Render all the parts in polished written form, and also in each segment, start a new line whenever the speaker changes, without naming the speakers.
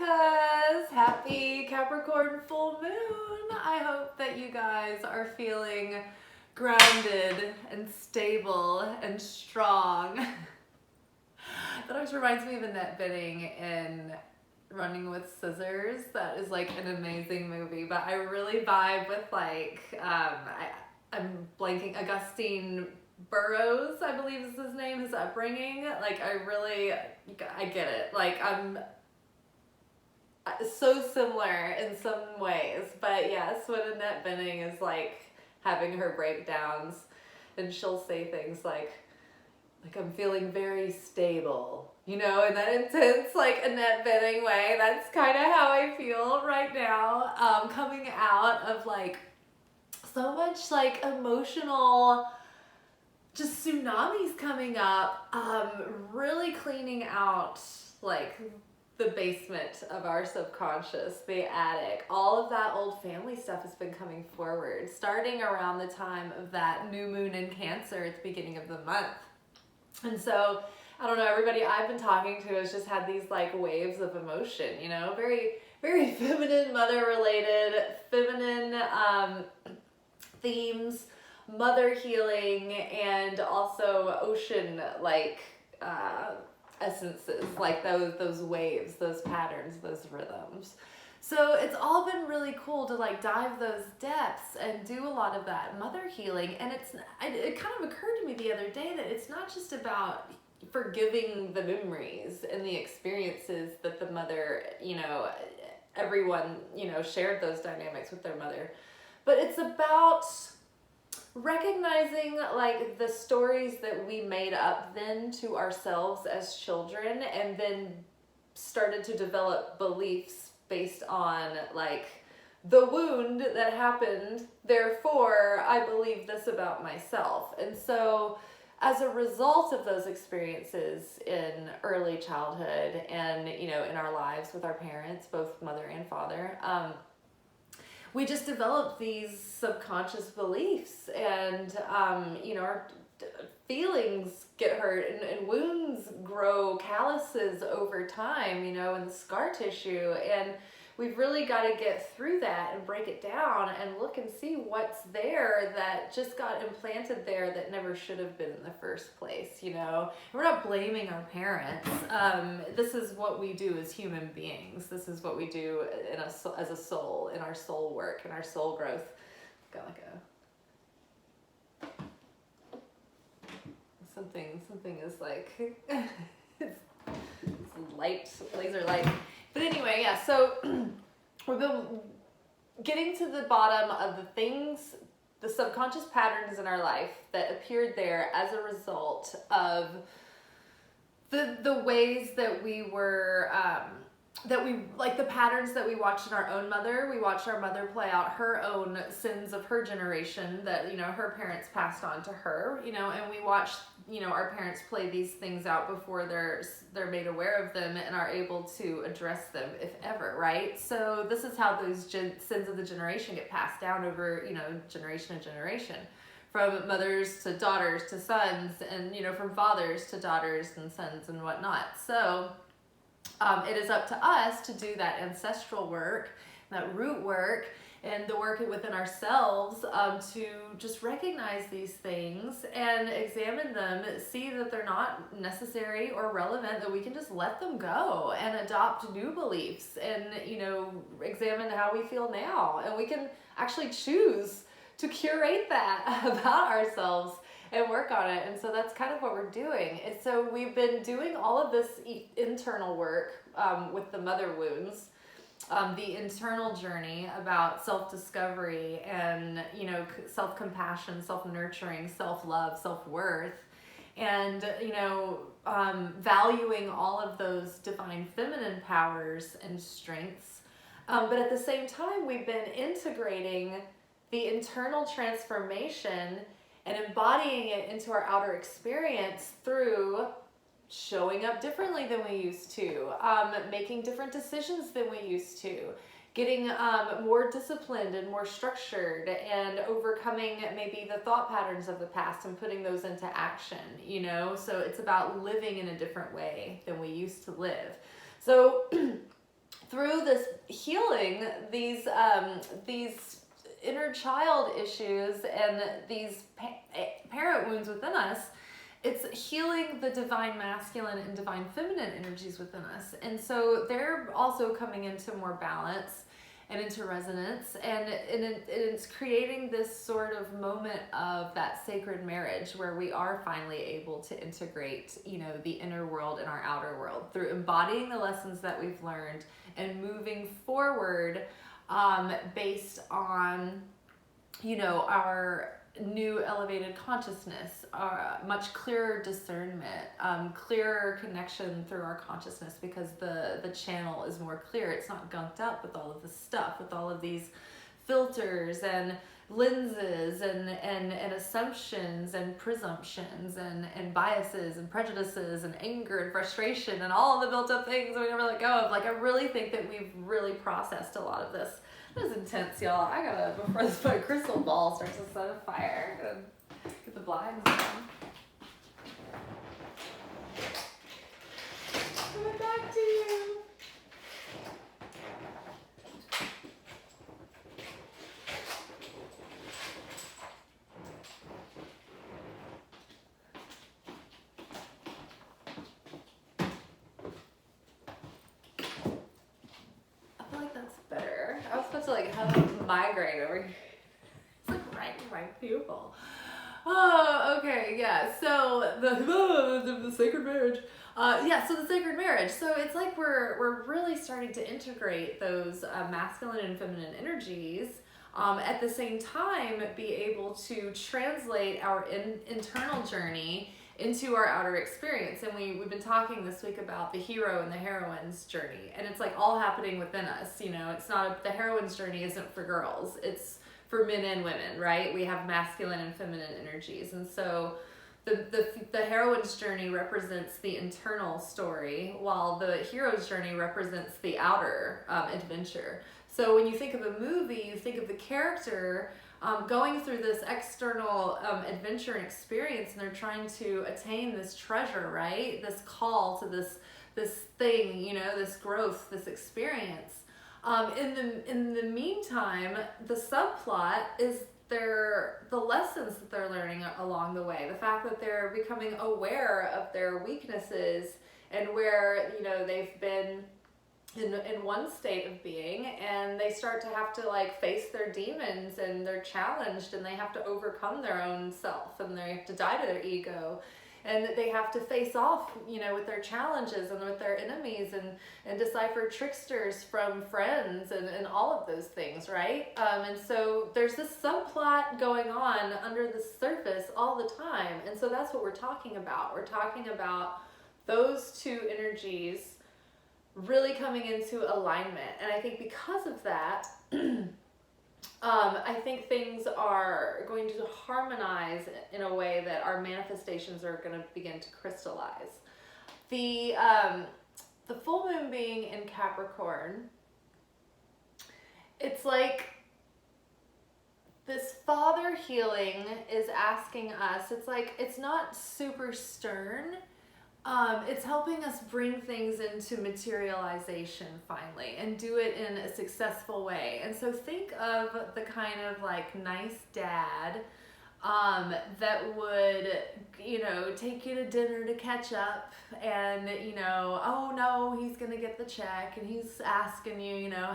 Monicas! Happy Capricorn Full Moon! I hope that you guys are feeling grounded and stable and strong. That always reminds me of Annette Bening in Running with Scissors. That is like an amazing movie, but I really vibe with like, I'm blanking, Augustine Burroughs, I believe is his name, his upbringing. Like I get it. Like I'm so similar in some ways, but yes, when Annette Bening is like having her breakdowns and she'll say things like I'm feeling very stable, you know, in that intense like Annette Bening way. That's kind of how I feel right now, coming out of like so much like emotional just tsunamis coming up, really cleaning out like the basement of our subconscious, the attic. All of that old family stuff has been coming forward, starting around the time of that new moon in Cancer at the beginning of the month. And so, I don't know, everybody I've been talking to has just had these like waves of emotion, you know, very, very feminine, mother-related, feminine themes, mother healing, and also ocean like essences, like those waves, those patterns, those rhythms. So it's all been really cool to like dive those depths and do a lot of that mother healing. And it kind of occurred to me the other day that it's not just about forgiving the memories and the experiences that the mother, you know, everyone, you know, shared those dynamics with their mother, but it's about recognizing like the stories that we made up then to ourselves as children, and then started to develop beliefs based on like the wound that happened, therefore I believe this about myself. And so as a result of those experiences in early childhood and, you know, in our lives with our parents, both mother and father, we just develop these subconscious beliefs, and you know, our feelings get hurt, and wounds grow, calluses over time, you know, in the scar tissue. And we've really got to get through that and break it down and look and see what's there that just got implanted there that never should have been in the first place, you know. And we're not blaming our parents. This is what we do as human beings. This is what we do as a soul, in our soul work, in our soul growth. Got like something is like it's light, laser light. But anyway, yeah, so we've been getting to the bottom of the things, the subconscious patterns in our life that appeared there as a result of the ways that we were, like the patterns that we watched in our own mother. We watched our mother play out her own sins of her generation that, you know, her parents passed on to her, you know, and we watched, you know, our parents play these things out before they're made aware of them and are able to address them, if ever, right? So this is how those sins of the generation get passed down over, you know, generation to generation, from mothers to daughters to sons, and, you know, from fathers to daughters and sons and whatnot. So it is up to us to do that ancestral work, that root work, and the work within ourselves, to just recognize these things and examine them, see that they're not necessary or relevant, that we can just let them go and adopt new beliefs, and, you know, examine how we feel now. And we can actually choose to curate that about ourselves and work on it. And so that's kind of what we're doing. And so we've been doing all of this internal work with the mother wounds, the internal journey about self-discovery and, you know, self-compassion, self-nurturing, self-love, self-worth, and, you know, valuing all of those divine feminine powers and strengths. But at the same time, we've been integrating the internal transformation and embodying it into our outer experience through showing up differently than we used to, making different decisions than we used to, getting more disciplined and more structured, and overcoming maybe the thought patterns of the past and putting those into action, you know? So it's about living in a different way than we used to live. So through through this healing, these inner child issues and these parent wounds within us, it's healing the divine masculine and divine feminine energies within us. And so they're also coming into more balance and into resonance, and it's creating this sort of moment of that sacred marriage where we are finally able to integrate, you know, the inner world and our outer world through embodying the lessons that we've learned and moving forward based on, you know, our new elevated consciousness, much clearer discernment, clearer connection through our consciousness, because the channel is more clear. It's not gunked up with all of this stuff, with all of these filters and lenses and assumptions and presumptions and biases and prejudices and anger and frustration and all the built up things that we never let go of. Like, I really think that we've really processed a lot of this. That was intense, y'all. I gotta, before my crystal ball starts to set a fire, I gotta get the blinds down. Coming back to you. I was supposed to like have a migraine over here. It's like right in my pupil. Oh, okay, yeah. So the sacred marriage. So the sacred marriage. So it's like we're really starting to integrate those masculine and feminine energies. At the same time, be able to translate our internal journey into our outer experience. And we've been talking this week about the hero and the heroine's journey, and it's like all happening within us. You know, it's not the heroine's journey isn't for girls, it's for men and women, right? We have masculine and feminine energies, and so the heroine's journey represents the internal story, while the hero's journey represents the outer adventure. So when you think of a movie, you think of the character going through this external adventure and experience, and they're trying to attain this treasure, right? This call to this thing, you know, this growth, this experience. In the meantime, the subplot is the lessons that they're learning along the way. The fact that they're becoming aware of their weaknesses and where, you know, they've been in one state of being, and they start to have to like face their demons, and they're challenged, and they have to overcome their own self, and they have to die to their ego, and they have to face off, you know, with their challenges and with their enemies, and decipher tricksters from friends, and all of those things, right? And so there's this subplot going on under the surface all the time, and so that's what we're talking about. We're talking about those two energies really coming into alignment. And I think because of that, I think things are going to harmonize in a way that our manifestations are going to begin to crystallize. The full moon being in Capricorn, it's like this father healing is asking us, it's like, it's not super stern. It's helping us bring things into materialization finally, and do it in a successful way. And so think of the kind of like nice dad that would, you know, take you to dinner to catch up, and, you know, oh no, he's gonna get the check, and he's asking you, you know,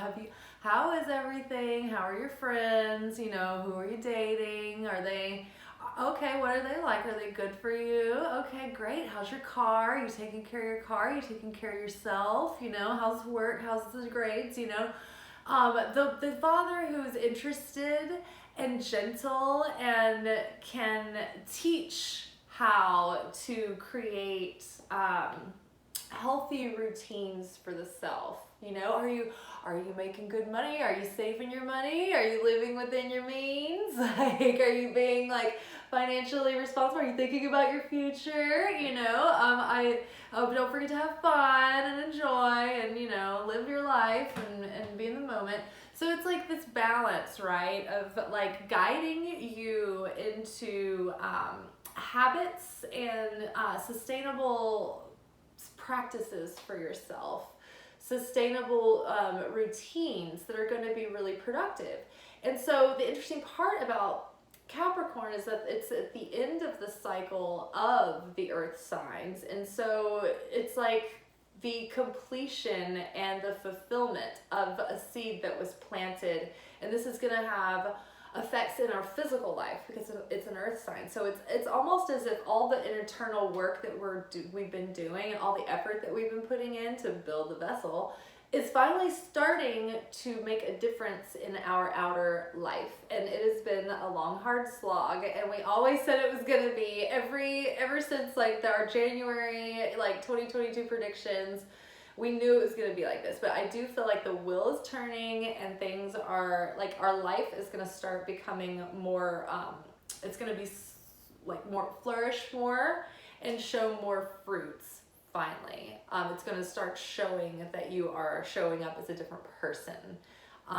how is everything? How are your friends? You know, who are you dating? Are they okay? What are they like? Are they good for you? Okay, great. How's your car? Are you taking care of your car? Are you taking care of yourself? You know, how's work? How's the grades? You know, the father who's interested and gentle and can teach how to create healthy routines for the self. You know, are you making good money? Are you saving your money? Are you living within your means? Like, are you being like financially responsible? Are you thinking about your future? You know, don't forget to have fun and enjoy, and, you know, live your life and be in the moment. So it's like this balance, right, of like guiding you into habits and sustainable practices for yourself, sustainable routines that are going to be really productive. And so the interesting part about Capricorn is that it's at the end of the cycle of the earth signs. And so it's like the completion and the fulfillment of a seed that was planted. And this is going to have effects in our physical life because it's an earth sign. So it's almost as if all the internal work that we've been doing and all the effort that we've been putting in to build the vessel is finally starting to make a difference in our outer life. And it has been a long, hard slog, and we always said it was going to be ever since like our January 2022 predictions. We knew it was going to be like this, but I do feel like the wheel is turning and things are like, our life is going to start becoming more, it's going to be like more, flourish more and show more fruits finally. It's going to start showing that you are showing up as a different person in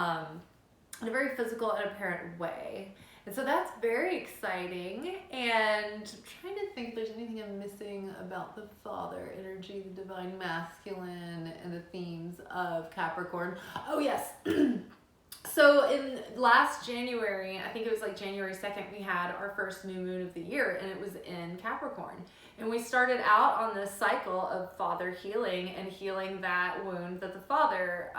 a very physical and apparent way. And so that's very exciting, and I'm trying to think if there's anything I'm missing about the father energy, the divine masculine, and the themes of Capricorn. Oh yes. So in last January, I think it was like January 2nd, we had our first new moon of the year, and it was in Capricorn. And we started out on this cycle of father healing and healing that wound that the father,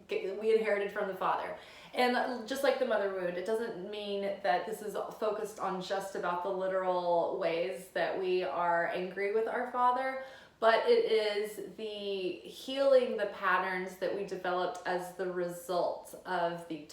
we inherited from the father. And just like the mother wound, it doesn't mean that this is focused on just about the literal ways that we are angry with our father, but it is the healing the patterns that we developed as the result of the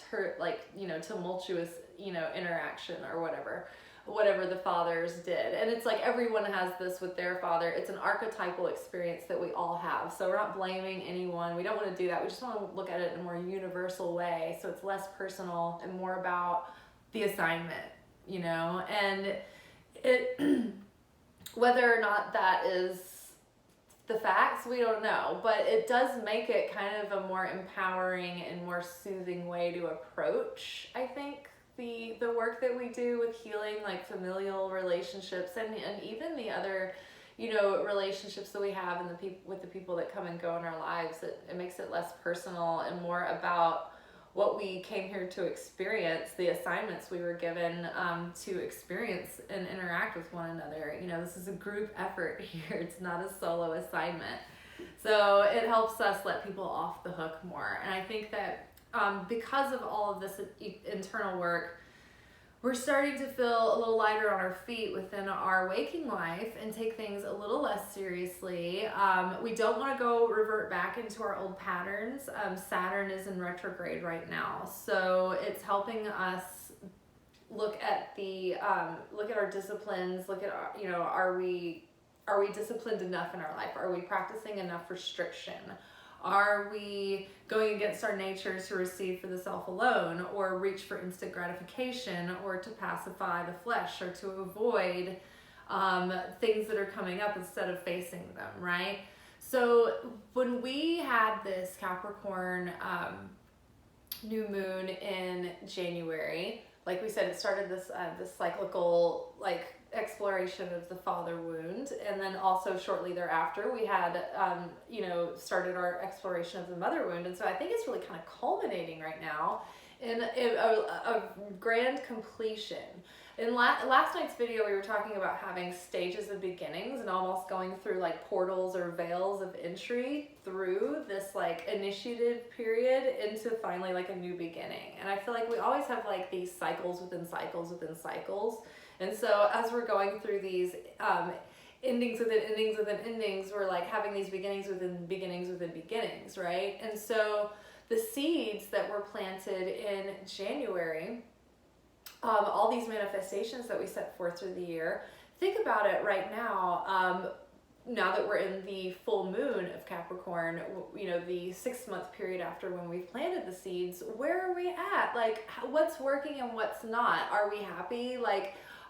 tumultuous, interaction or whatever the fathers did. And it's like everyone has this with their father. It's an archetypal experience that we all have. So we're not blaming anyone. We don't want to do that. We just want to look at it in a more universal way. So it's less personal and more about the assignment, and it, whether or not that is the facts, we don't know, but it does make it kind of a more empowering and more soothing way to approach, I think, the work that we do with healing, like familial relationships and even the other, relationships that we have with the people that come and go in our lives. It makes it less personal and more about what we came here to experience, the assignments we were given to experience and interact with one another. This is a group effort here. It's not a solo assignment. So it helps us let people off the hook more. And I think that because of all of this internal work, we're starting to feel a little lighter on our feet within our waking life and take things a little less seriously. We don't want to revert back into our old patterns. Saturn is in retrograde right now, so it's helping us look at our disciplines. Look at our, are we disciplined enough in our life? Are we practicing enough restriction? Are we going against our nature to receive for the self alone, or reach for instant gratification, or to pacify the flesh, or to avoid things that are coming up instead of facing them, right? So when we had this Capricorn new moon in January, like we said, it started this cyclical exploration of the father wound, and then also shortly thereafter we had started our exploration of the mother wound. And so I think it's really kind of culminating right now in a grand completion. In last night's video, we were talking about having stages of beginnings and almost going through portals or veils of entry through this initiative period into finally a new beginning. And I feel like we always have these cycles within cycles within cycles. And so as we're going through these endings within endings within endings, we're having these beginnings within beginnings within beginnings, right? And so the seeds that were planted in January, all these manifestations that we set forth through the year, think about it right now. Now that we're in the full moon of Capricorn, the 6-month period after when we planted the seeds, where are we at? What's working and what's not? Are we happy?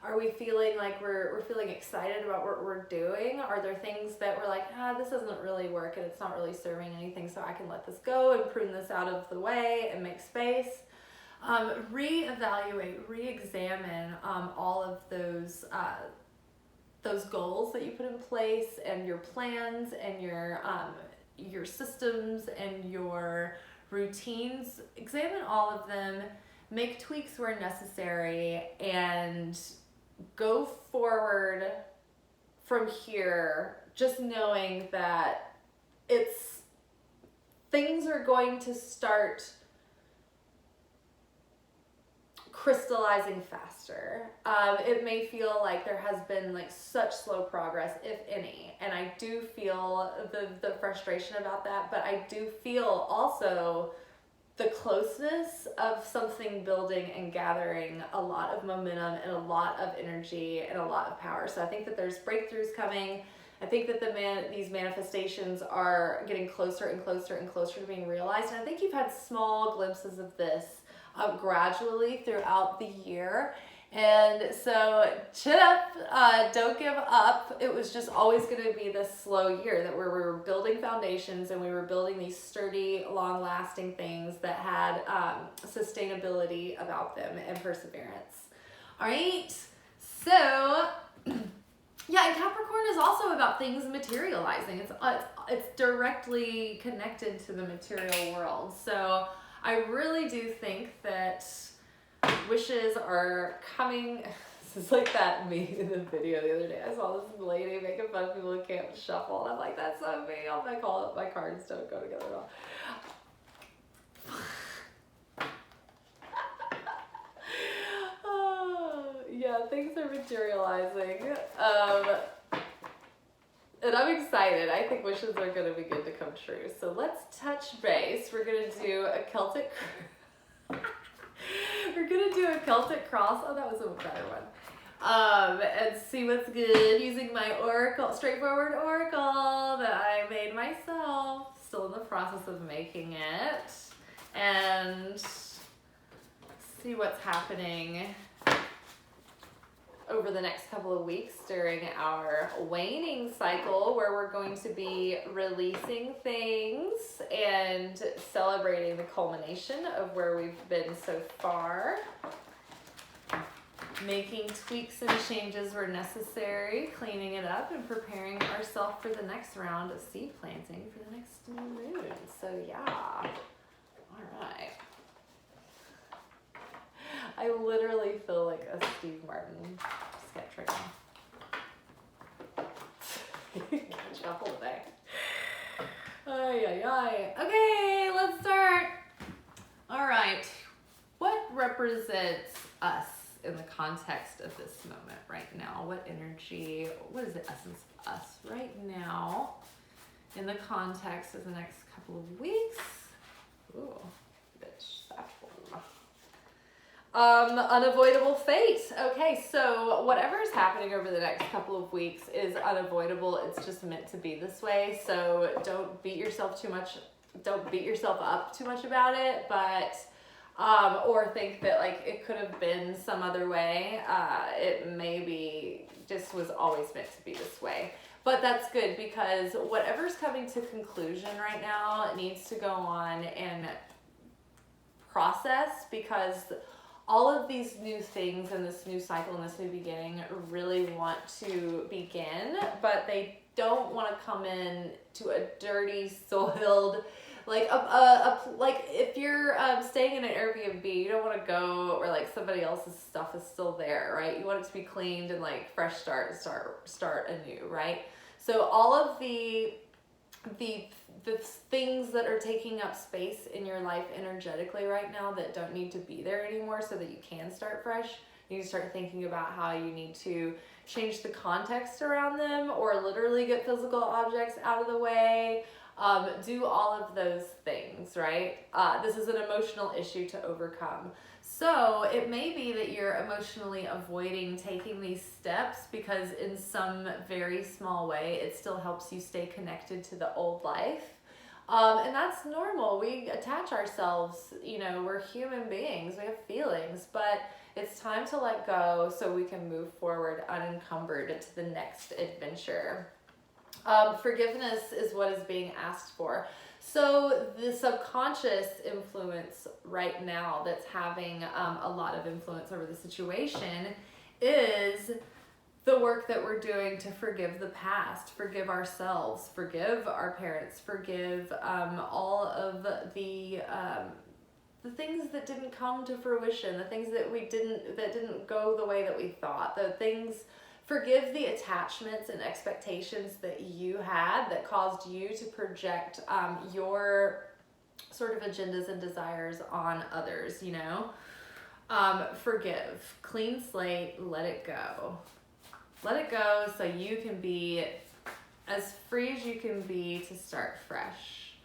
Are we feeling we're feeling excited about what we're doing? Are there things that we're this doesn't really work and it's not really serving anything, so I can let this go and prune this out of the way and make space? Reevaluate, re-examine all of those those goals that you put in place and your plans and your systems and your routines, examine all of them, make tweaks where necessary, and go forward from here, just knowing that things are going to start crystallizing faster. It may feel like there has been like such slow progress, if any, and I do feel the frustration about that, but I do feel also the closeness of something building and gathering a lot of momentum and a lot of energy and a lot of power. So I think that there's breakthroughs coming. I think that these manifestations are getting closer and closer and closer to being realized. And I think you've had small glimpses of this gradually throughout the year. And so chin up, don't give up. It was just always going to be this slow year that where we were building foundations and we were building these sturdy, long-lasting things that had sustainability about them and perseverance. All right, so yeah, and Capricorn is also about things materializing. It's directly connected to the material world. So I really do think that wishes are coming. This is like that me in the video the other day. I saw this lady making fun of people who can't shuffle, and I'm like, that's so me. All my cards don't go together at all. Oh, yeah, things are materializing. And I'm excited. I think wishes are going to begin to come true. So let's touch base. We're going to do a Celtic... We're going to do a Celtic cross. Oh, that was a better one. And see what's good using my oracle, straightforward oracle that I made myself. Still in the process of making it. And see what's happening over the next couple of weeks during our waning cycle, where we're going to be releasing things and celebrating the culmination of where we've been so far, making tweaks and changes where necessary, cleaning it up, and preparing ourselves for the next round of seed planting for the next moon. So yeah, all right. I literally feel like a Steve Martin sketch right now. Can't shuffle today. Ay, ay, ay. Okay, let's start. All right. What represents us in the context of this moment right now? What energy, what is the essence of us right now in the context of the next couple of weeks? Ooh, bitch, that one. Unavoidable fate. Okay, so whatever is happening over the next couple of weeks is unavoidable. It's just meant to be this way. So don't beat yourself up too much about it, but or think that like it could have been some other way. It maybe just was always meant to be this way. But that's good, because whatever's coming to conclusion right now needs to go on and process, because all of these new things and this new cycle and this new beginning really want to begin, but they don't want to come in to a dirty, soiled, like like if you're staying in an Airbnb, you don't want to go where like somebody else's stuff is still there, right? You want it to be cleaned and like fresh start anew, right? So all of the things that are taking up space in your life energetically right now that don't need to be there anymore, so that you can start fresh, you need to start thinking about how you need to change the context around them, or literally get physical objects out of the way. Do all of those things, right? This is an emotional issue to overcome. So it may be that you're emotionally avoiding taking these steps because in some very small way, it still helps you stay connected to the old life. And that's normal. We attach ourselves, we're human beings, we have feelings, but it's time to let go so we can move forward unencumbered to the next adventure. Forgiveness is what is being asked for. So the subconscious influence right now that's having a lot of influence over the situation is the work that we're doing to forgive the past, forgive ourselves, forgive our parents, forgive all of the things that didn't come to fruition, the things that didn't go the way that we thought, forgive the attachments and expectations that you had that caused you to project your sort of agendas and desires on others, you know? Forgive, clean slate, let it go. Let it go so you can be as free as you can be to start fresh.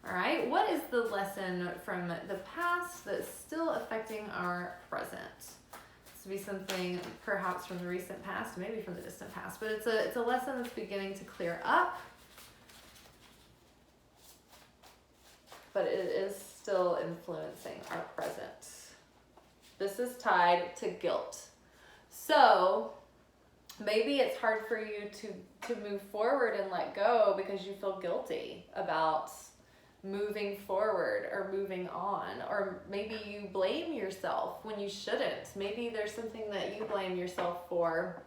All right, what is the lesson from the past that's still affecting our present? This would be something perhaps from the recent past, maybe from the distant past, but it's a lesson that's beginning to clear up, but it is still influencing our present. This is tied to guilt. So maybe it's hard for you to move forward and let go because you feel guilty about moving forward or moving on, or maybe you blame yourself when you shouldn't. Maybe there's something that you blame yourself for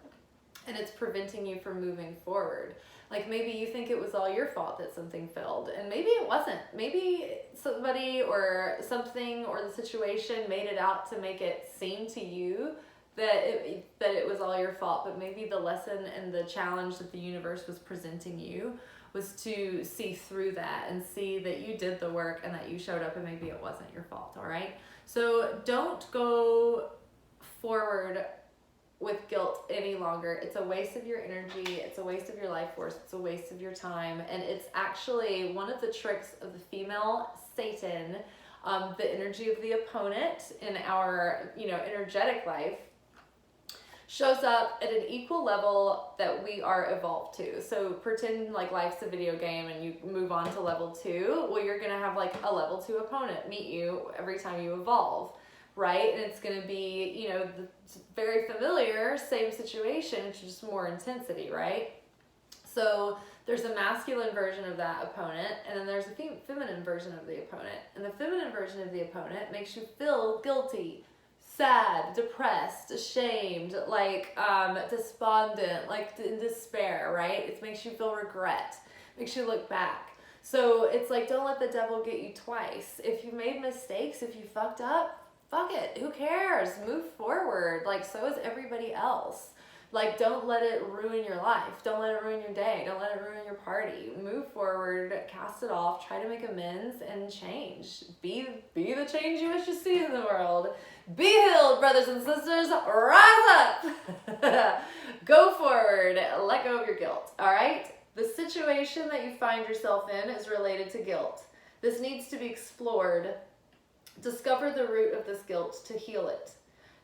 and it's preventing you from moving forward. Like maybe you think it was all your fault that something failed, and maybe it wasn't. Maybe somebody or something or the situation made it out to make it seem to you that it was all your fault, but maybe the lesson and the challenge that the universe was presenting you was to see through that and see that you did the work and that you showed up and maybe it wasn't your fault, all right? So don't go forward with guilt any longer. It's a waste of your energy, it's a waste of your life force, it's a waste of your time, and it's actually one of the tricks of the female Satan, the energy of the opponent in our, energetic life, shows up at an equal level that we are evolved to. So pretend like life's a video game and you move on to level 2. Well, you're gonna have like a level 2 opponent meet you every time you evolve, right? And it's gonna be, the very familiar, same situation, it's just more intensity, right? So there's a masculine version of that opponent, and then there's a feminine version of the opponent. And the feminine version of the opponent makes you feel guilty, sad, depressed, ashamed, like despondent, like in despair, right? It makes you feel regret, makes you look back. So it's like, don't let the devil get you twice. If you made mistakes, if you fucked up, fuck it, who cares? Move forward, like so is everybody else. Like, don't let it ruin your life. Don't let it ruin your day. Don't let it ruin your party. Move forward, cast it off, try to make amends and change. Be the change you wish to see in the world. Be healed, brothers and sisters. Rise up. Go forward. Let go of your guilt, all right? The situation that you find yourself in is related to guilt. This needs to be explored. Discover the root of this guilt to heal it.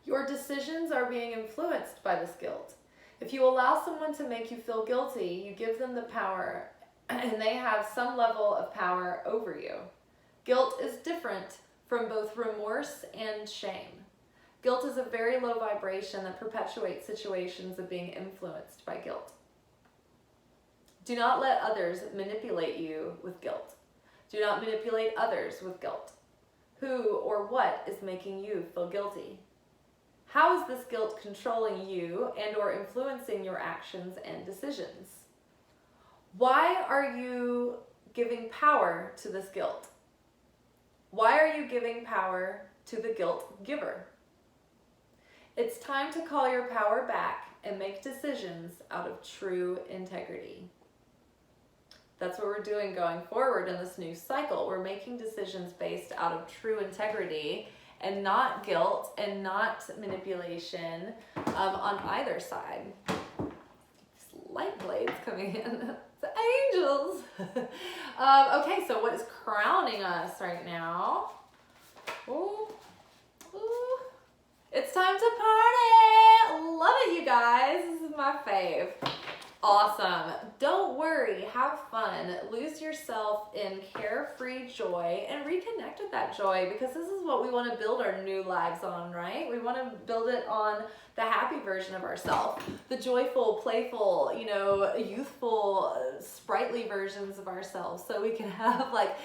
Your decisions are being influenced by this guilt. If you allow someone to make you feel guilty, you give them the power, and they have some level of power over you. Guilt is different from both remorse and shame. Guilt is a very low vibration that perpetuates situations of being influenced by guilt. Do not let others manipulate you with guilt. Do not manipulate others with guilt. Who or what is making you feel guilty? How is this guilt controlling you and or influencing your actions and decisions? Why are you giving power to this guilt? Why are you giving power to the guilt giver? It's time to call your power back and make decisions out of true integrity. That's what we're doing going forward in this new cycle. We're making decisions based out of true integrity and not guilt and not manipulation on either side. These light blades coming in. The angels. Okay, so what is crowning us right now? Ooh. Ooh. It's time to party. Love it, you guys. This is my fave. Awesome. Don't worry, have fun, lose yourself in carefree joy and reconnect with that joy, because this is what we want to build our new lives on, right? We want to build it on the happy version of ourselves, the joyful, playful, youthful, sprightly versions of ourselves, so we can have like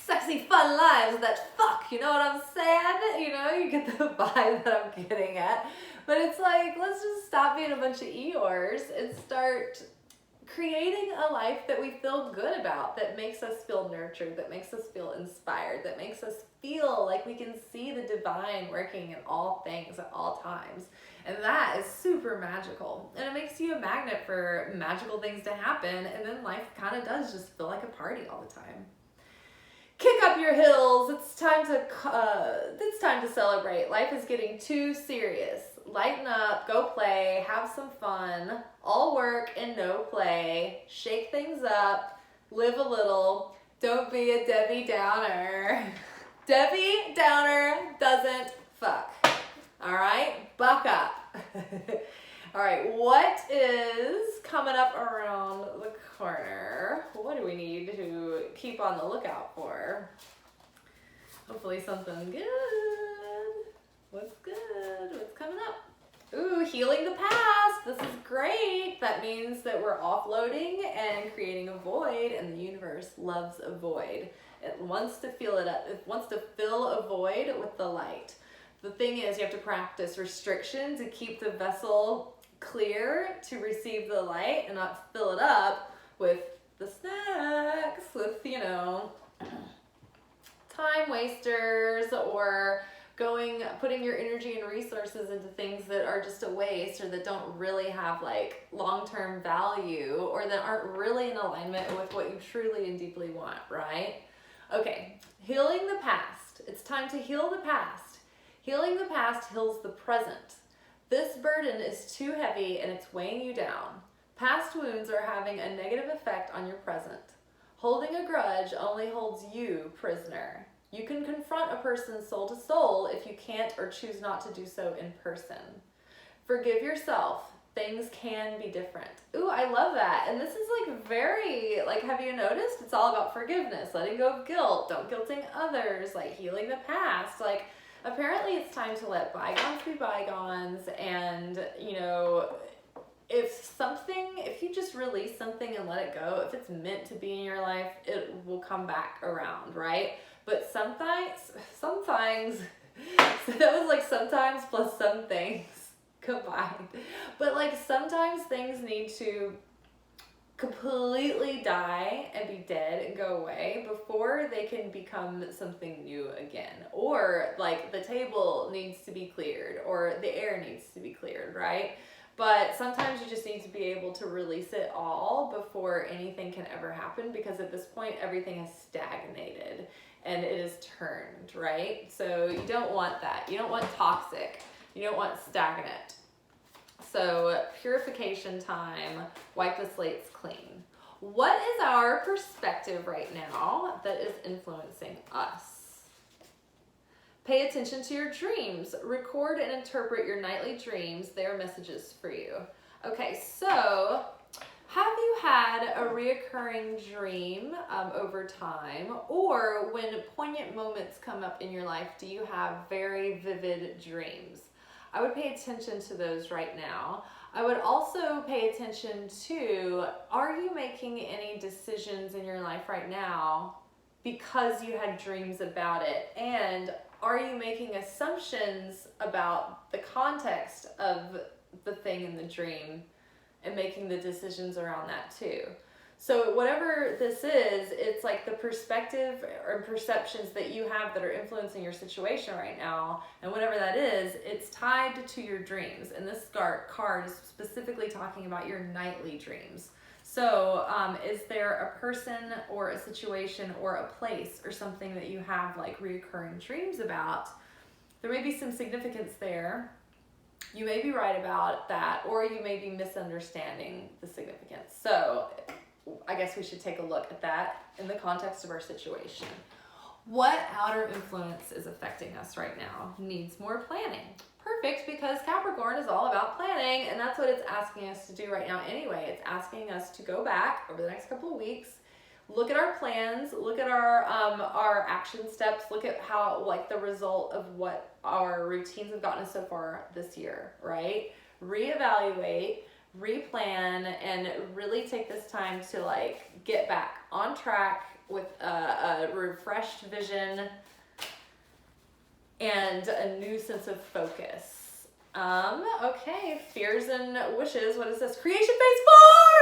sexy, fun lives that fuck, you know what I'm saying? You get the vibe that I'm getting at. But it's like, let's just stop being a bunch of Eeyores and start creating a life that we feel good about, that makes us feel nurtured, that makes us feel inspired, that makes us feel like we can see the divine working in all things at all times. And that is super magical. And it makes you a magnet for magical things to happen. And then life kind of does just feel like a party all the time. Kick up your heels. It's time to celebrate. Life is getting too serious. Lighten up, go play, have some fun. All work and no play. Shake things up, live a little. Don't be a Debbie Downer. Debbie Downer doesn't fuck. All right, buck up. All right, what is coming up around the corner? What do we need to keep on the lookout for? Hopefully something good. What's good? What's coming up? Ooh, healing the past. This is great. That means that we're offloading and creating a void, and the universe loves a void. It wants to fill it up. It wants to fill a void with the light. The thing is, you have to practice restriction to keep the vessel clear to receive the light and not fill it up with the snacks, with, you know, time wasters, or putting your energy and resources into things that are just a waste, or that don't really have like long-term value, or that aren't really in alignment with what you truly and deeply want, right? Okay, healing the past. It's time to heal the past. Healing the past heals the present. This burden is too heavy and it's weighing you down. Past wounds are having a negative effect on your present. Holding a grudge only holds you prisoner. You can confront a person soul to soul if you can't or choose not to do so in person. Forgive yourself. Things can be different. Ooh, I love that. And this is like very, like, have you noticed? It's all about forgiveness, letting go of guilt, don't guilting others, like healing the past. Like, apparently it's time to let bygones be bygones. And, you know, if you just release something and let it go, if it's meant to be in your life, it will come back around, right? But sometimes, so that was like sometimes plus some things combined. But like sometimes things need to completely die and be dead and go away before they can become something new again. Or like the table needs to be cleared, or the air needs to be cleared, right? But sometimes you just need to be able to release it all before anything can ever happen, because at this point everything has stagnated and it is turned, right? So you don't want that. You don't want toxic. You don't want stagnant. So purification time, wipe the slates clean. What is our perspective right now that is influencing us? Pay attention to your dreams. Record and interpret your nightly dreams. They are messages for you. Okay, so have you had a reoccurring dream over time, or when poignant moments come up in your life, do you have very vivid dreams? I would pay attention to those right now. I would also pay attention to, are you making any decisions in your life right now because you had dreams about it? And are you making assumptions about the context of the thing in the dream and making the decisions around that too? So whatever this is, it's like the perspective or perceptions that you have that are influencing your situation right now. And whatever that is, it's tied to your dreams. And this card is specifically talking about your nightly dreams. So is there a person or a situation or a place or something that you have like reoccurring dreams about? There may be some significance there. You may be right about that, or you may be misunderstanding the significance. So I guess we should take a look at that in the context of our situation. What outer influence is affecting us right now needs more planning? Perfect, because Capricorn is all about planning, and that's what it's asking us to do right now anyway. It's asking us to go back over the next couple of weeks, look at our plans, look at our action steps, look at how, like, the result of what our routines have gotten us so far this year, right? Reevaluate, replan, and really take this time to like get back on track with a refreshed vision and a new sense of focus. Okay, fears and wishes. What is this? Creation phase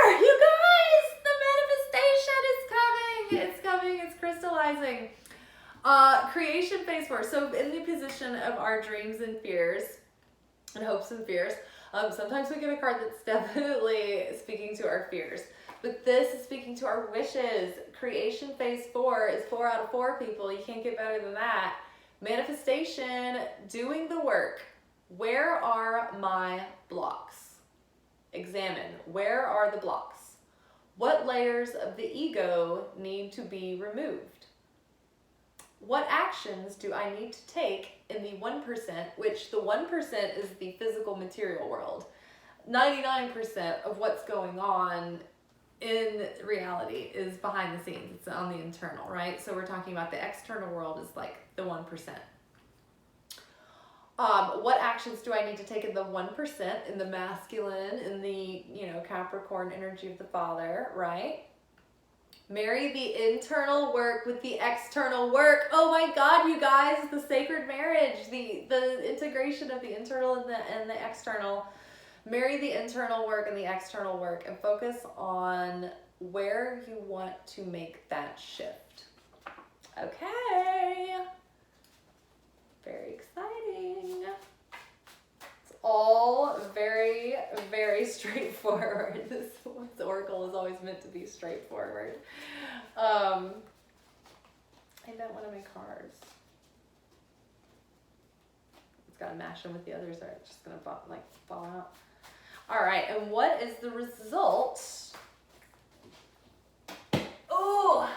4! You guys, the manifestation is coming. It's coming, it's crystallizing. Creation phase 4. So in the position of our dreams and fears, and hopes and fears, sometimes we get a card that's definitely speaking to our fears. But this is speaking to our wishes. Creation phase 4 is 4 out of 4 people. You can't get better than that. Manifestation, doing the work. Where are my blocks? Examine, where are the blocks? What layers of the ego need to be removed? What actions do I need to take in the 1%, which the 1% is the physical material world. 99% of what's going on in reality is behind the scenes. It's on the internal, right? So we're talking about the external world is like the 1%. What actions do I need to take in the 1%, in the masculine, in the, Capricorn energy of the father, right? Marry the internal work with the external work. Oh my God, you guys, the sacred marriage, the integration of the internal and the external. Marry the internal work and the external work and focus on where you want to make that shift. Okay. Very exciting. It's all very, very straightforward. This oracle is always meant to be straightforward. I bet one of my cards. It's got to mash them with the others or it's just going to fall out. All right, and what is the result? Oh,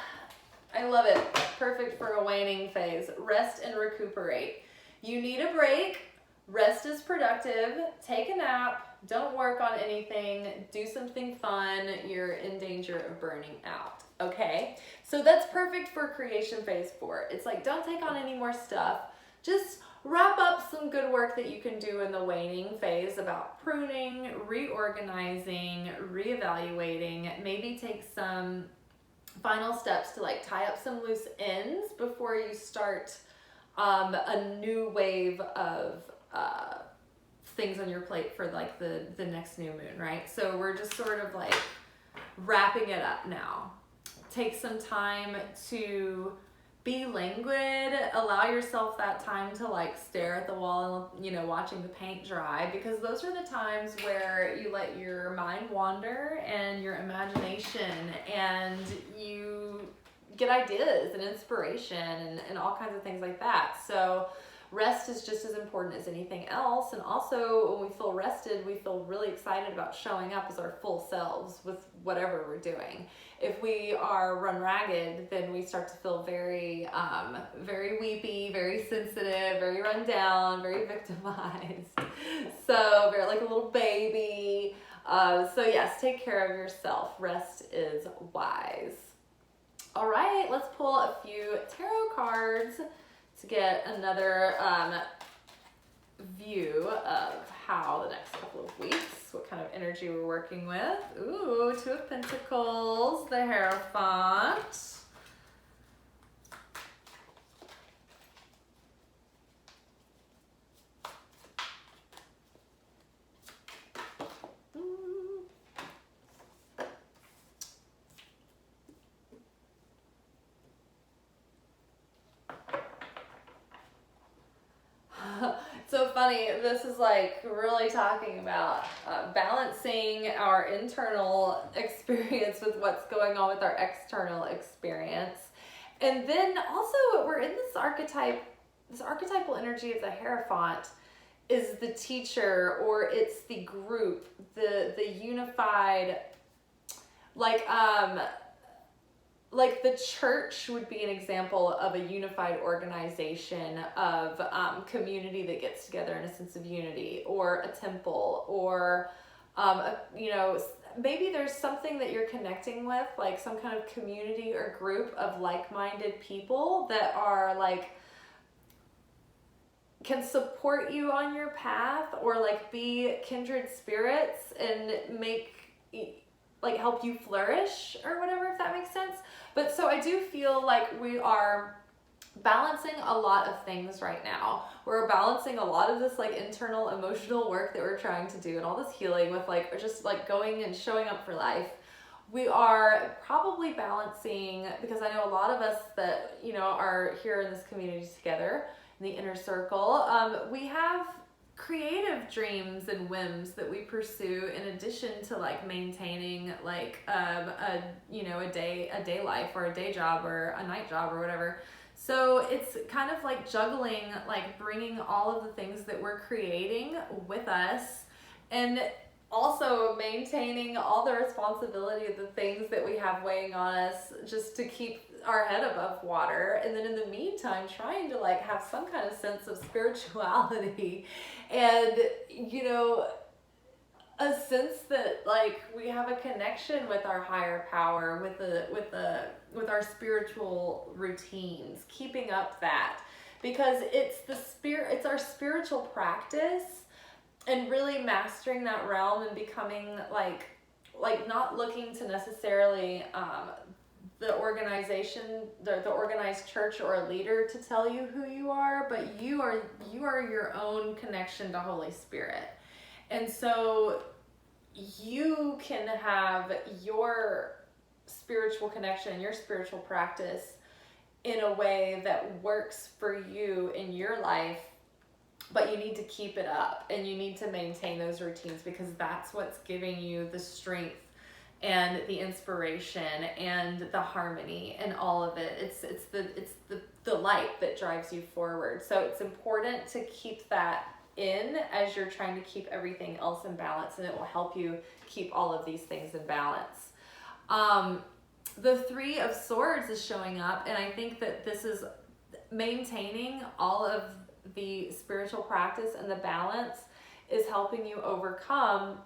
I love it. Perfect for a waning phase. Rest and recuperate. You need a break. Rest is productive. Take a nap. Don't work on anything. Do something fun. You're in danger of burning out. Okay? So that's perfect for creation phase 4. It's like, don't take on any more stuff. Just wrap up some good work that you can do in the waning phase about pruning, reorganizing, reevaluating. Maybe take some final steps to tie up some loose ends before you start a new wave of things on your plate for the next new moon, right? So we're just sort of wrapping it up now. Take some time to be languid, allow yourself that time to stare at the wall, watching the paint dry, because those are the times where you let your mind wander and your imagination, and you get ideas and inspiration and all kinds of things like that. So rest is just as important as anything else. And also when we feel rested, we feel really excited about showing up as our full selves with whatever we're doing. If we are run ragged, then we start to feel very, very weepy, very sensitive, very run down, very victimized. So very like a little baby. So yes, take care of yourself. Rest is wise. All right, let's pull a few tarot cards to get another view of how the next couple of weeks, what kind of energy we're working with. Ooh, 2 of Pentacles, the Hierophant. So funny, this is really talking about balancing our internal experience with what's going on with our external experience. And then also we're in this archetypal energy of the Hierophant is the teacher, or it's the group, the unified, the church would be an example of a unified organization of community that gets together in a sense of unity, or a temple, or maybe there's something that you're connecting with, some kind of community or group of like-minded people that are can support you on your path, or be kindred spirits and make help you flourish or whatever, if that makes sense. But so I do feel we are balancing a lot of things right now. We're balancing a lot of this like internal emotional work that we're trying to do and all this healing with like just like going and showing up for life. We are probably balancing, because I know a lot of us that, you know, are here in this community together in the inner circle, we have creative dreams and whims that we pursue in addition to like maintaining like a you know, a day life or a day job or a night job or whatever. So it's kind of like juggling, like bringing all of the things that we're creating with us, and also maintaining all the responsibility of the things that we have weighing on us just to keep our head above water. And then in the meantime, trying to like have some kind of sense of spirituality and, you know, a sense that like we have a connection with our higher power, with our spiritual routines, keeping up that, because it's our spiritual practice, and really mastering that realm and becoming like not looking to necessarily the organization, the organized church or a leader to tell you who you are, but you are your own connection to Holy Spirit. And so you can have your spiritual connection, your spiritual practice in a way that works for you in your life, but you need to keep it up and you need to maintain those routines, because that's what's giving you the strength and the inspiration and the harmony and all of it. It's the light that drives you forward. So it's important to keep that in as you're trying to keep everything else in balance, and it will help you keep all of these things in balance. The Three of Swords is showing up, and I think that this is maintaining all of the spiritual practice and the balance is helping you overcome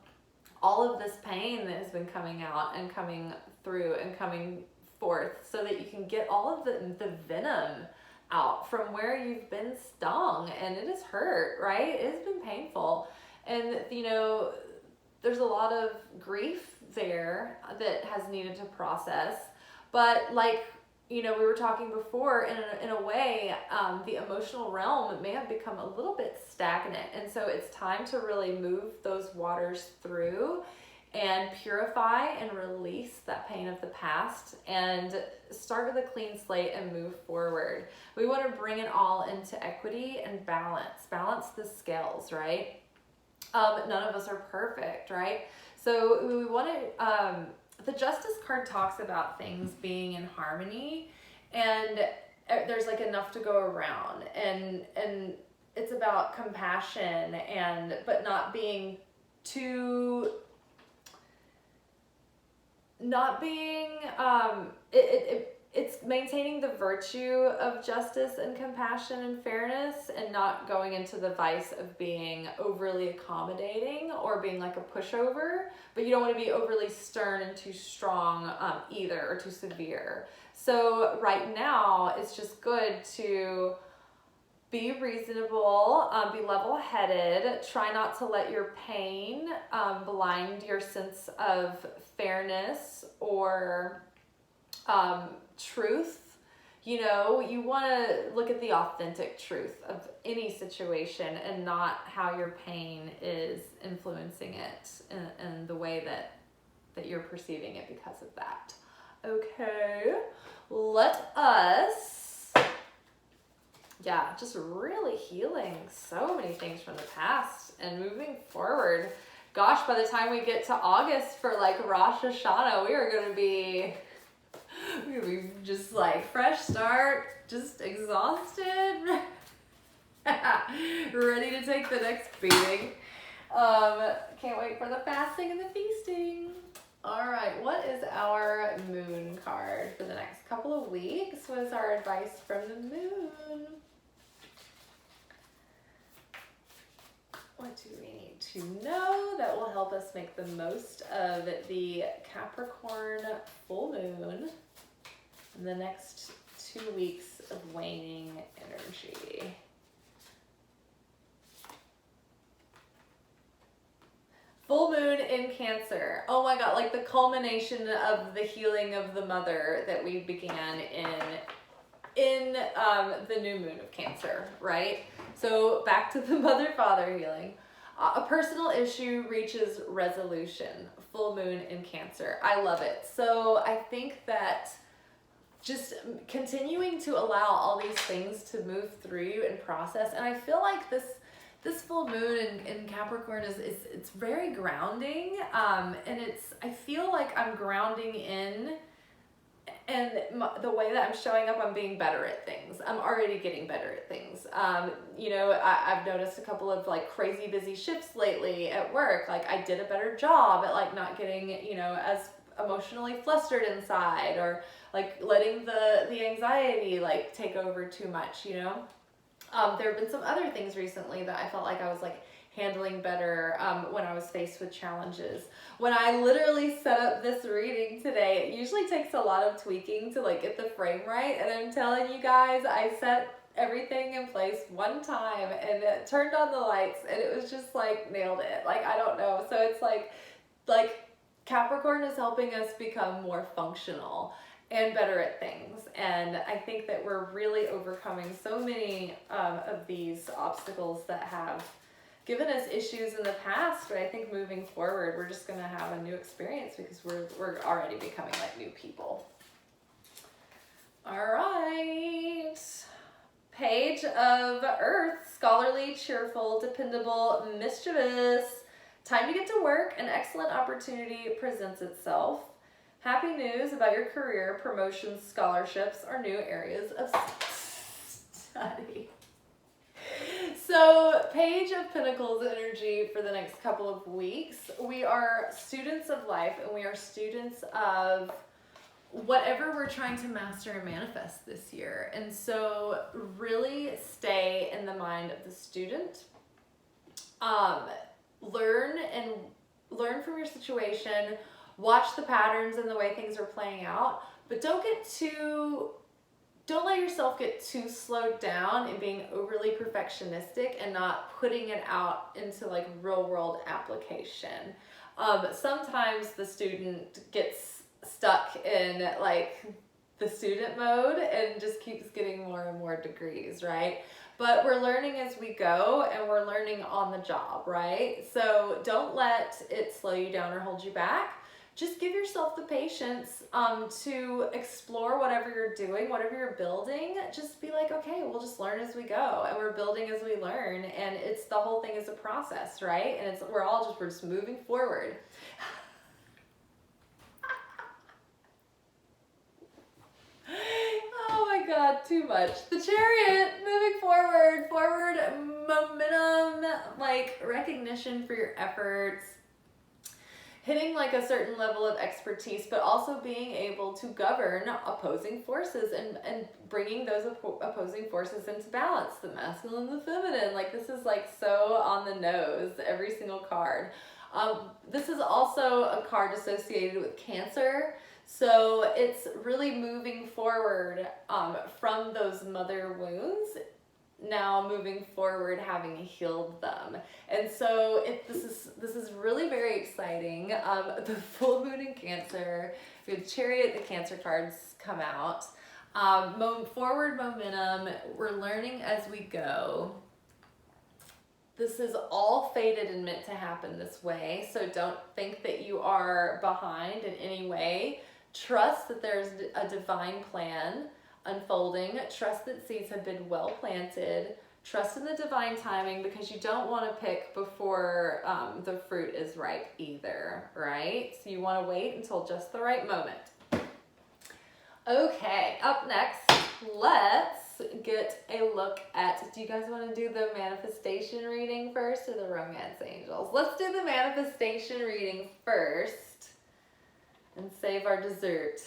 all of this pain that has been coming out and coming through and coming forth, so that you can get all of the venom out from where you've been stung, and it has hurt, right? It has been painful, and you know, there's a lot of grief there that has needed to process. But like, you know, we were talking before, in a way, the emotional realm may have become a little bit stagnant, and so it's time to really move those waters through and purify and release that pain of the past and start with a clean slate and move forward. We want to bring it all into equity and balance the scales, right? None of us are perfect, right? So we want to, the Justice card talks about things being in harmony, and there's like enough to go around, and it's about compassion, but not being too, it's maintaining the virtue of justice and compassion and fairness, and not going into the vice of being overly accommodating or being like a pushover, but you don't want to be overly stern and too strong either, or too severe. So right now it's just good to be reasonable, be level-headed, try not to let your pain blind your sense of fairness or truth. You know, you want to look at the authentic truth of any situation and not how your pain is influencing it in the way that you're perceiving it because of that. Okay, let us, just really healing so many things from the past and moving forward. Gosh, by the time we get to August for like Rosh Hashanah, we are going to be just like fresh start, just exhausted, ready to take the next beating. Can't wait for the fasting and the feasting. All right, what is our moon card for the next couple of weeks? What is our advice from the moon? What do we need to know that will help us make the most of the Capricorn full moon in the next 2 weeks of waning energy? Full moon in Cancer. Oh my God, like the culmination of the healing of the mother that we began in the new moon of Cancer, right? So back to the mother-father healing. A personal issue reaches resolution. Full moon in Cancer. I love it. So I think that just continuing to allow all these things to move through you and process. And I feel like this full moon in Capricorn it's very grounding. And I feel like I'm grounding in, and the way that I'm showing up, I'm being better at things. I'm already getting better at things. You know, I've noticed a couple of like crazy busy shifts lately at work. Like I did a better job at like not getting, you know, as emotionally flustered inside, or like letting the anxiety like take over too much, you know. There have been some other things recently that I felt like I was like handling better when I was faced with challenges. When I literally set up this reading today, it usually takes a lot of tweaking to like get the frame right, and I'm telling you guys, I set everything in place one time and it turned on the lights and it was just like nailed it. Like I don't know. So it's like Capricorn is helping us become more functional and better at things. And I think that we're really overcoming so many of these obstacles that have given us issues in the past, but I think moving forward, we're just gonna have a new experience because we're already becoming like new people. All right. Page of Earth, scholarly, cheerful, dependable, mischievous. Time to get to work. An excellent opportunity presents itself. Happy news about your career, promotions, scholarships, or new areas of study. So, Page of Pentacles energy for the next couple of weeks. We are students of life, and we are students of whatever we're trying to master and manifest this year. And so really stay in the mind of the student. Learn from your situation, watch the patterns and the way things are playing out, but don't let yourself get too slowed down in being overly perfectionistic and not putting it out into like real world application. Sometimes the student gets stuck in like the student mode and just keeps getting more and more degrees, right? But we're learning as we go, and we're learning on the job, right? So don't let it slow you down or hold you back. Just give yourself the patience to explore whatever you're doing, whatever you're building. Just be like, okay, we'll just learn as we go, and we're building as we learn, and it's the whole thing is a process, right? And we're just moving forward. Oh my God, too much. The Chariot, moving forward momentum, like recognition for your efforts, hitting like a certain level of expertise, but also being able to govern opposing forces and bringing those opposing forces into balance, the masculine and the feminine. Like this is like so on the nose, every single card. This is also a card associated with Cancer. So it's really moving forward from those mother wounds, now moving forward having healed them. And so this is really very exciting. The full moon in Cancer, we have Chariot, the Cancer cards come out. Forward momentum, we're learning as we go. This is all fated and meant to happen this way, so don't think that you are behind in any way. Trust that there's a divine plan unfolding. Trust that seeds have been well planted. Trust in the divine timing, because you don't want to pick before the fruit is ripe either, right? So you want to wait until just the right moment. Okay, up next, let's get a look at, do you guys want to do the manifestation reading first or the romance angels? Let's do the manifestation reading first and save our dessert.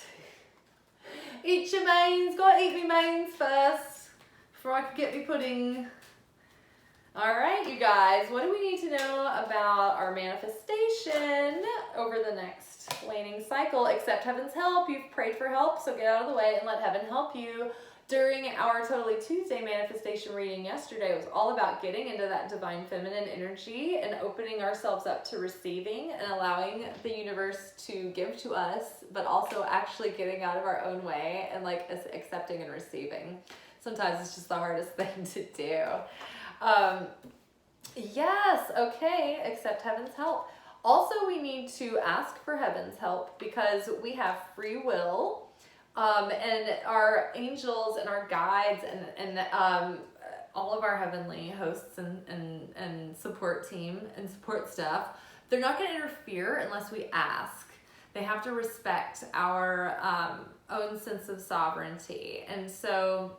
Eat your mains, gotta eat me mains first before I can get me pudding. All right, you guys, what do we need to know about our manifestation over the next waning cycle? Accept heaven's help. You've prayed for help, so get out of the way and let heaven help you. During our Totally Tuesday manifestation reading yesterday, it was all about getting into that divine feminine energy and opening ourselves up to receiving and allowing the universe to give to us, but also actually getting out of our own way and like accepting and receiving. Sometimes it's just the hardest thing to do. Yes, okay, accept heaven's help. Also, we need to ask for heaven's help because we have free will, and our angels and our guides and all of our heavenly hosts and support team and support staff, they're not going to interfere unless we ask. They have to respect our own sense of sovereignty. And so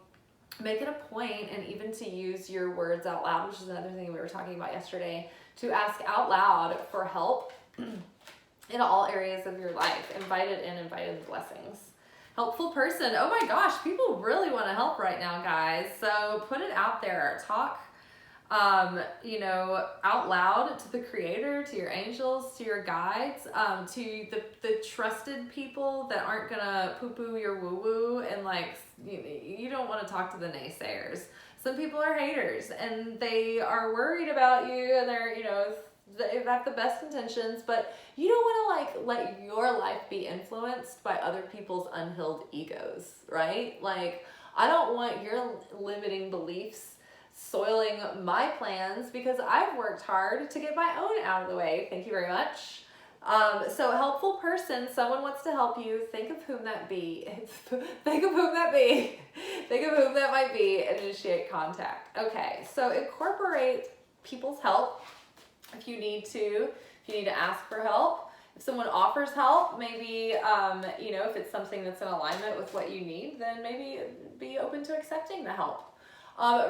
make it a point, and even to use your words out loud, which is another thing we were talking about yesterday, to ask out loud for help in all areas of your life. Invited blessings. Helpful person. Oh my gosh, people really want to help right now, guys. So put it out there. Talk, out loud to the creator, to your angels, to your guides, to the trusted people that aren't gonna poo-poo your woo-woo, and like, you don't want to talk to the naysayers. Some people are haters and they are worried about you, and they're, they have the best intentions, but you don't want to let your life be influenced by other people's unhealed egos, right? Like, I don't want your limiting beliefs soiling my plans because I've worked hard to get my own out of the way. Thank you very much. So helpful person, someone wants to help you. Think of whom that be. Think of whom that be. Think of whom that might be and initiate contact. Okay, so incorporate people's help if you need to. If you need to ask for help. If someone offers help, maybe, if it's something that's in alignment with what you need, then maybe be open to accepting the help.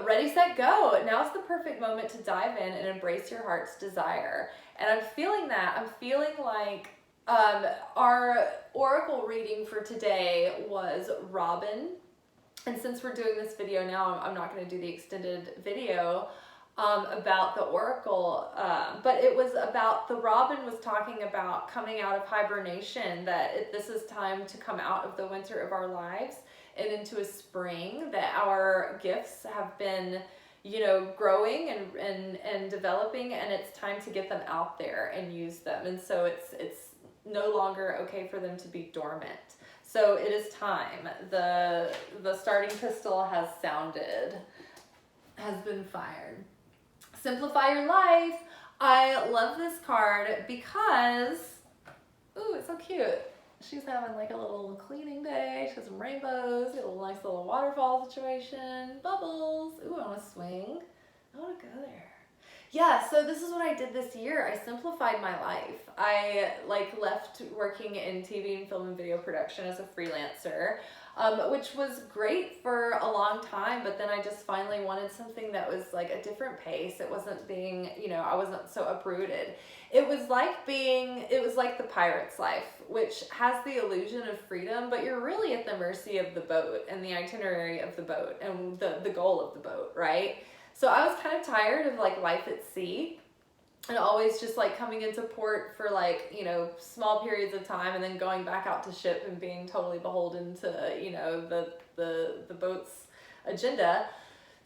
Ready, set, go. Now's the perfect moment to dive in and embrace your heart's desire. And I'm feeling that. I'm feeling like our oracle reading for today was Robin. And since we're doing this video now, I'm not going to do the extended video about the oracle, but it was about, the Robin was talking about coming out of hibernation, that this is time to come out of the winter of our lives and into a spring, that our gifts have been, growing and developing, and it's time to get them out there and use them. And so it's no longer okay for them to be dormant. So it is time. The starting pistol has been fired. Simplify your life. I love this card because, ooh, it's so cute. She's having like a little cleaning day. She has some rainbows, got a nice little waterfall situation, bubbles. Ooh, I want to swing. I want to go there. Yeah, so this is what I did this year. I simplified my life. I left working in TV and film and video production as a freelancer, which was great for a long time, but then I just finally wanted something that was like a different pace. It wasn't being, I wasn't so uprooted. It was like the pirate's life, which has the illusion of freedom, but you're really at the mercy of the boat and the itinerary of the boat and the goal of the boat, right? So I was kind of tired of life at sea and always just coming into port for small periods of time and then going back out to ship and being totally beholden to, the boat's agenda.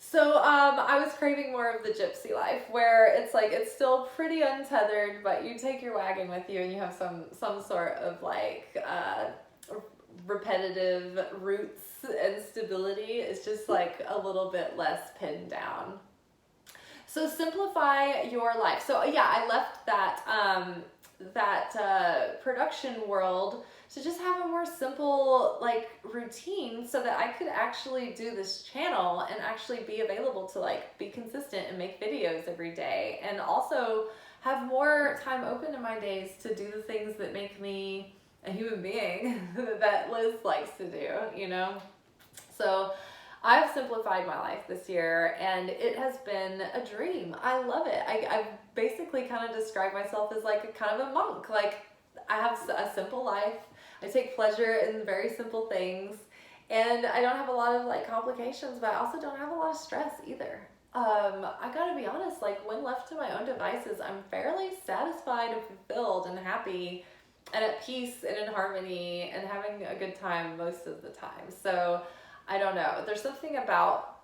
So I was craving more of the gypsy life, where it's still pretty untethered, but you take your wagon with you and you have some sort of repetitive roots and stability. It's just a little bit less pinned down. So simplify your life. So yeah, I left that production world to just have a more simple routine so that I could actually do this channel and actually be available to be consistent and make videos every day, and also have more time open in my days to do the things that make me a human being that Liz likes to do, So I've simplified my life this year and it has been a dream. I love it. I've basically kind of described myself as kind of a monk. I have a simple life. I take pleasure in very simple things, and I don't have a lot of complications, but I also don't have a lot of stress either. I gotta be honest, when left to my own devices, I'm fairly satisfied and fulfilled and happy and at peace and in harmony and having a good time most of the time. So I don't know. There's something about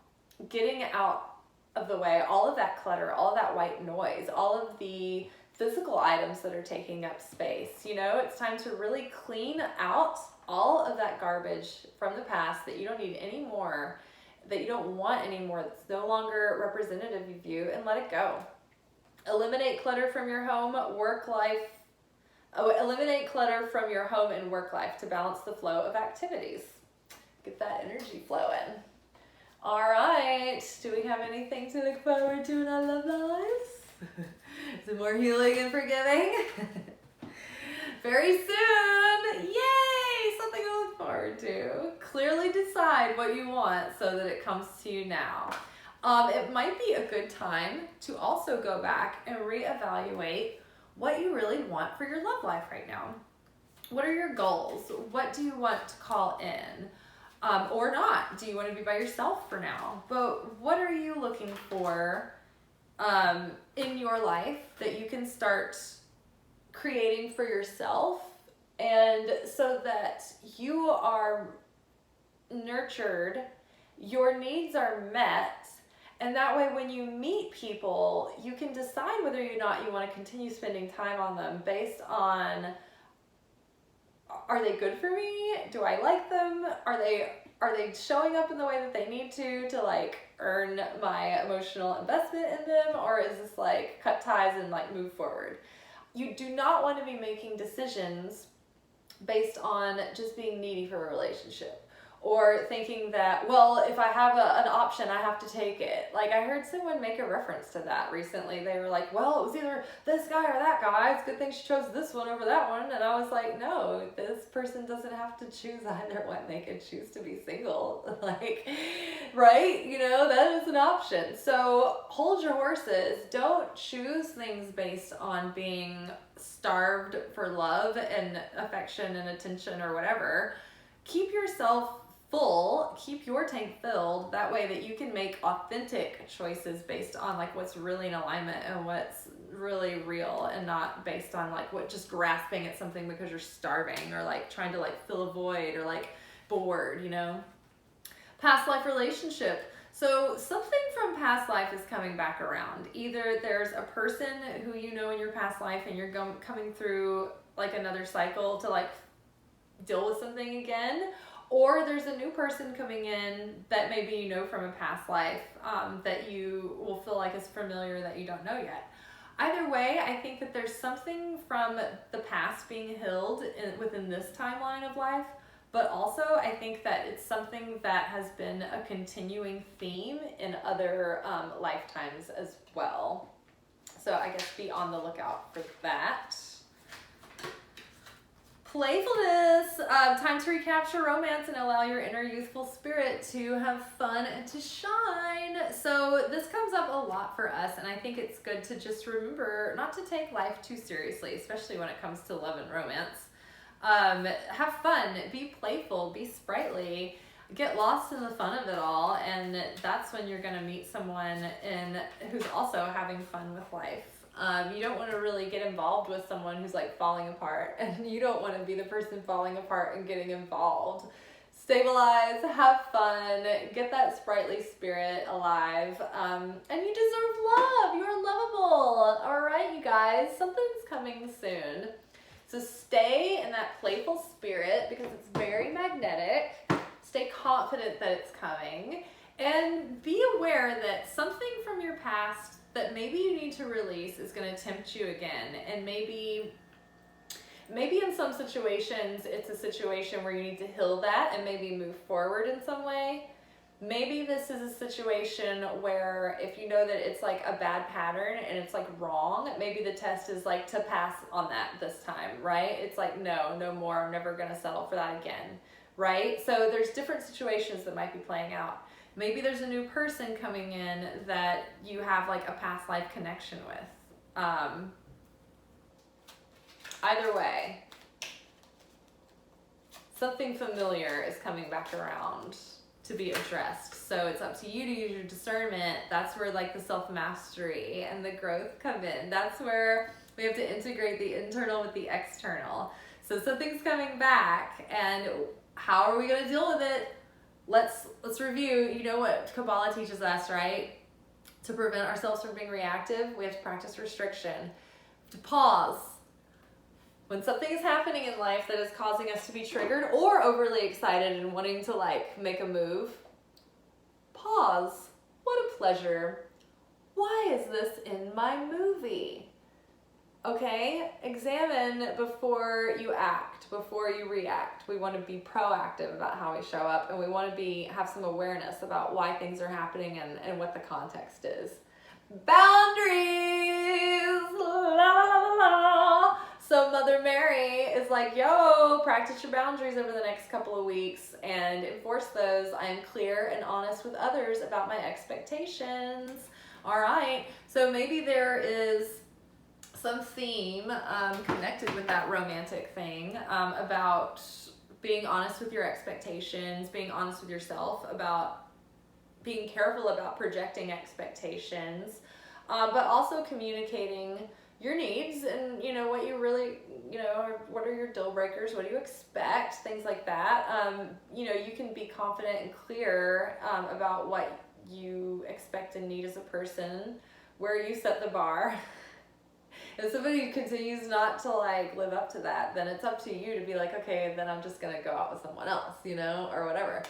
getting out of the way, all of that clutter, all of that white noise, all of the physical items that are taking up space. It's time to really clean out all of that garbage from the past that you don't need anymore. that you don't want anymore, that's no longer representative of you, and let it go. Eliminate clutter from your home, work life. Eliminate clutter from your home and work life to balance the flow of activities. Get that energy flowing. All right, do we have anything to look forward to in our love lives? Some more healing and forgiving? Very soon. Yay! Something to look forward to. Clearly decide what you want so that it comes to you now. It might be a good time to also go back and reevaluate what you really want for your love life right now. What are your goals? What do you want to call in? Or not? Do you want to be by yourself for now? But what are you looking for in your life that you can start creating for yourself, and so that you are nurtured, your needs are met, and that way when you meet people, you can decide whether or not you want to continue spending time on them based on, are they good for me? Do I like them? Are they showing up in the way that they need to like earn my emotional investment in them? Or is this like cut ties and like move forward? You do not want to be making decisions based on just being needy for a relationship, or thinking that, well, if I have an option, I have to take it. Like, I heard someone make a reference to that recently. They were like, well, it was either this guy or that guy. It's a good thing she chose this one over that one. And I was like, no, this person doesn't have to choose either one. They could choose to be single. Like, right? You know, that is an option. So hold your horses. Don't choose things based on being starved for love and affection and attention or whatever. Keep yourself full, keep your tank filled, that way that you can make authentic choices based on like what's really in alignment and what's really real, and not based on like what, just grasping at something because you're starving or like trying to like fill a void or like bored, you know. Past life relationship. So something from past life is coming back around. Either there's a person who you know in your past life and you're coming through like another cycle to like deal with something again, or there's a new person coming in that maybe you know from a past life that you will feel like is familiar that you don't know yet. Either way, I think that there's something from the past being healed within this timeline of life, but also I think that it's something that has been a continuing theme in other lifetimes as well. So I guess be on the lookout for that. Playfulness, time to recapture romance and allow your inner youthful spirit to have fun and to shine. So this comes up a lot for us, and I think it's good to just remember not to take life too seriously, especially when it comes to love and romance. Have fun, be playful, be sprightly, get lost in the fun of it all, and that's when you're going to meet someone who's also having fun with life. You don't want to really get involved with someone who's like falling apart, and you don't want to be the person falling apart and getting involved. Stabilize, have fun, get that sprightly spirit alive, and you deserve love. You are lovable. All right, you guys, something's coming soon. So stay in that playful spirit because it's very magnetic. Stay confident that it's coming, and be aware that something from your past that maybe you need to release is going to tempt you again. And maybe in some situations, it's a situation where you need to heal that and maybe move forward in some way. Maybe this is a situation where if you know that it's like a bad pattern and it's like wrong, maybe the test is like to pass on that this time, right? It's like, no more, I'm never going to settle for that again, right? So there's different situations that might be playing out. Maybe there's a new person coming in that you have like a past life connection with. Either way, something familiar is coming back around to be addressed. So it's up to you to use your discernment. That's where like the self-mastery and the growth come in. That's where we have to integrate the internal with the external. So something's coming back, and how are we going to deal with it? Let's review. You know what Kabbalah teaches us, right? To prevent ourselves from being reactive, we have to practice restriction. To pause. When something is happening in life that is causing us to be triggered or overly excited and wanting to like make a move, pause. pause. What a pleasure. Why is this in my movie? Okay, examine before you act, before you react. We want to be proactive about how we show up, and we want to have some awareness about why things are happening and what the context is. Boundaries! La, la, la, la. So Mother Mary is like, yo, practice your boundaries over the next couple of weeks and enforce those. I am clear and honest with others about my expectations. All right, so maybe there is some theme connected with that romantic thing about being honest with your expectations, being honest with yourself, about being careful about projecting expectations, but also communicating your needs and, you know, what you really, you know, what are your deal breakers, what do you expect, things like that. You know, you can be confident and clear about what you expect and need as a person, where you set the bar. If somebody continues not to like live up to that, then it's up to you to be like, okay, then I'm just gonna go out with someone else, you know, or whatever.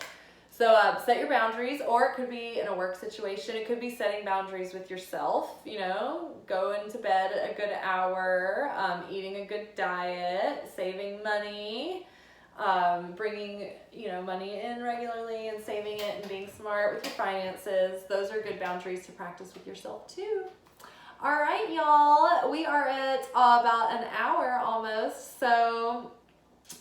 So set your boundaries, or it could be in a work situation. It could be setting boundaries with yourself, you know, going to bed a good hour, eating a good diet, saving money, bringing, you know, money in regularly and saving it and being smart with your finances. Those are good boundaries to practice with yourself too. All right, y'all, we are at about an hour almost, so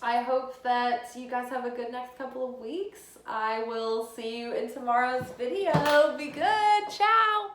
I hope that you guys have a good next couple of weeks. I will see you in tomorrow's video. Be good. Ciao.